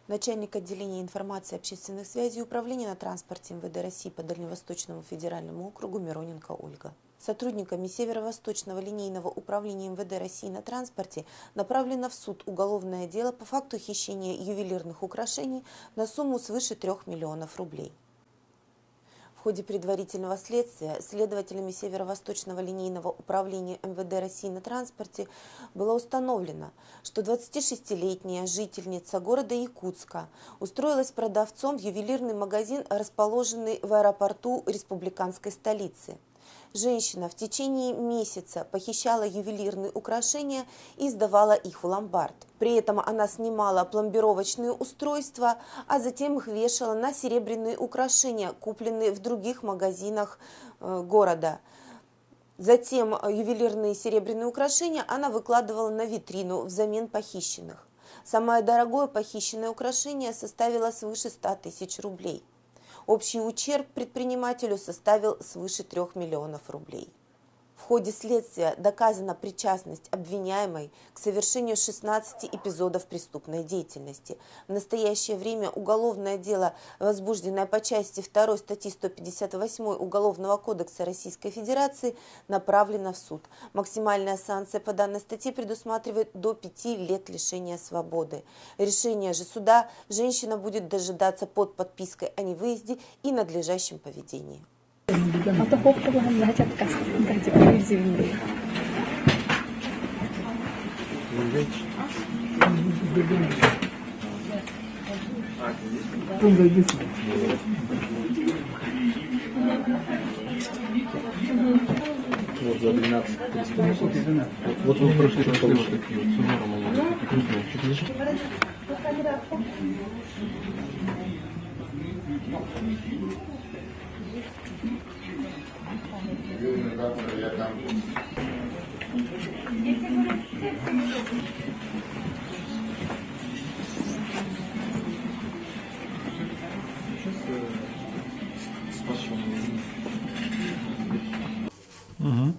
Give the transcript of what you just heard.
Начальник отделения информации и общественных связей Управления на транспорте МВД России по Дальневосточному федеральному округу Мироненко Ольга. Сотрудниками Северо-Восточного линейного управления МВД России на транспорте направлено в суд уголовное дело по факту хищения ювелирных украшений на сумму свыше 3 миллионов рублей. В ходе предварительного следствия следователями Северо-Восточного линейного управления МВД России на транспорте было установлено, что 26-летняя жительница города Якутска устроилась продавцом в ювелирный магазин, расположенный в аэропорту республиканской столицы. Женщина в течение месяца похищала ювелирные украшения и сдавала их в ломбард. При этом она снимала пломбировочные устройства, а затем их вешала на серебряные украшения, купленные в других магазинах города. Затем ювелирные серебряные украшения она выкладывала на витрину взамен похищенных. Самое дорогое похищенное украшение составило свыше 100 тысяч рублей. Общий ущерб предпринимателю составил свыше 3 миллионов рублей. В ходе следствия доказана причастность обвиняемой к совершению 16 эпизодов преступной деятельности. В настоящее время уголовное дело, возбужденное по части 2 статьи 158 Уголовного кодекса Российской Федерации, направлено в суд. Максимальная санкция по данной статье предусматривает до 5 лет лишения свободы. Решение же суда женщина будет дожидаться под подпиской о невыезде и надлежащем поведении. Вот за 12. Вот вы прошли такие вот Угу.